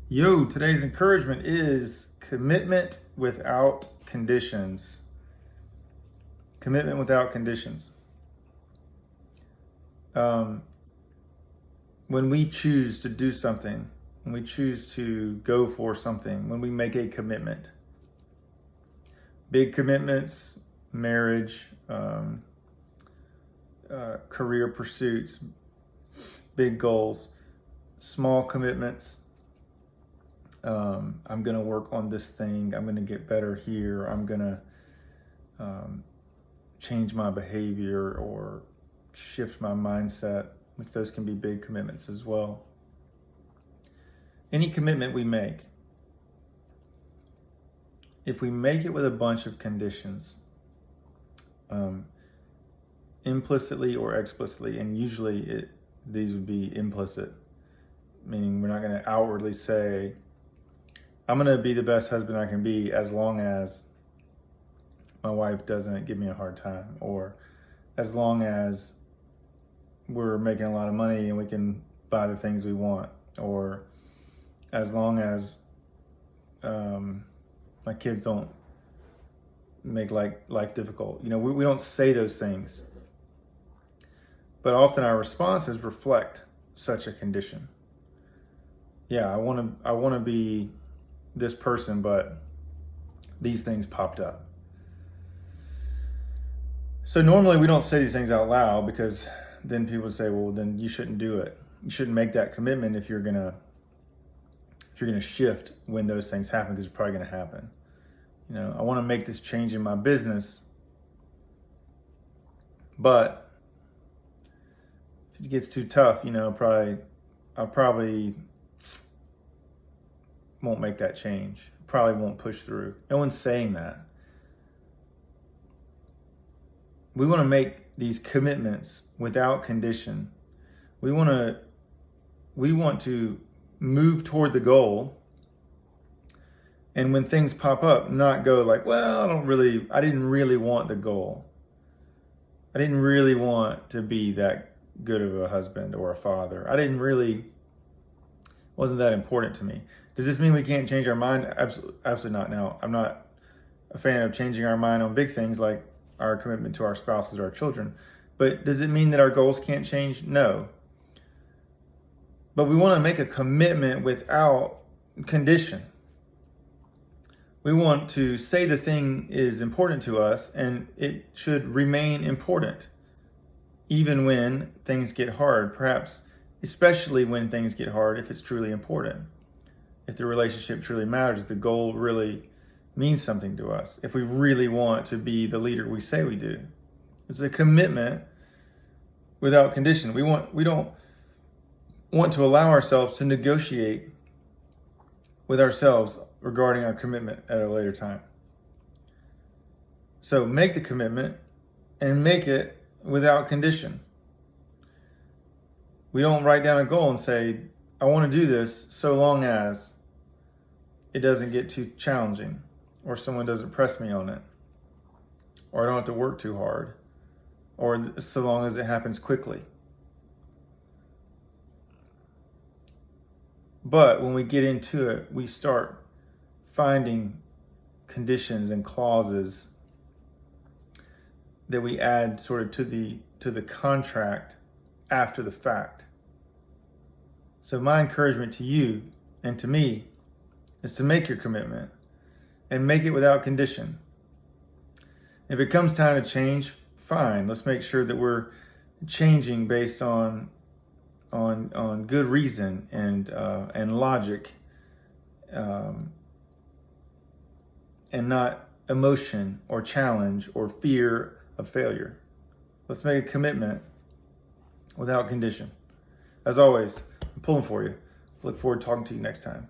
Yo, today's encouragement is commitment without conditions. Commitment without conditions. Um, when we choose to do something, when we choose to go for something, when we make a commitment, big commitments, marriage, career pursuits, big goals, small commitments. I'm going to work on this thing. I'm going to get better here. I'm going to change my behavior or shift my mindset, which those can be big commitments as well. Any commitment we make, if we make it with a bunch of conditions, implicitly or explicitly, and usually these would be implicit, meaning we're not going to outwardly say, I'm going to be the best husband I can be as long as my wife doesn't give me a hard time, or as long as we're making a lot of money and we can buy the things we want, or as long as my kids don't make life difficult. We don't say those things, but often our responses reflect such a condition. Yeah, I want to be this person, but these things popped up. So normally we don't say these things out loud, because then people say, well, then you shouldn't do it. You shouldn't make that commitment if you're gonna shift when those things happen, because it's probably gonna happen. I want to make this change in my business, but if it gets too tough, I probably won't make that change. Probably won't push through. No one's saying that. We want to make these commitments without condition. We want to move toward the goal. And when things pop up, not go like, well, I didn't really want the goal. I didn't really want to be that good of a husband or a father. Wasn't that important to me. Does this mean we can't change our mind? Absolutely not. Now, I'm not a fan of changing our mind on big things like our commitment to our spouses or our children. But does it mean that our goals can't change? No. But we want to make a commitment without condition. We want to say the thing is important to us, and it should remain important, even when things get hard, perhaps especially when things get hard, if it's truly important. If the relationship truly matters, if the goal really means something to us, if we really want to be the leader we say we do. It's a commitment without condition. We don't want to allow ourselves to negotiate with ourselves regarding our commitment at a later time. So make the commitment and make it without condition. We don't write down a goal and say, I want to do this so long as it doesn't get too challenging, or someone doesn't press me on it, or I don't have to work too hard, or so long as it happens quickly. But when we get into it, we start finding conditions and clauses that we add sort of to the contract after the fact. So my encouragement to you and to me is to make your commitment and make it without condition. If it comes time to change, fine. Let's make sure that we're changing based on good reason and logic, and not emotion or challenge or fear of failure. Let's make a commitment without condition. As always, I'm pulling for you. Look forward to talking to you next time.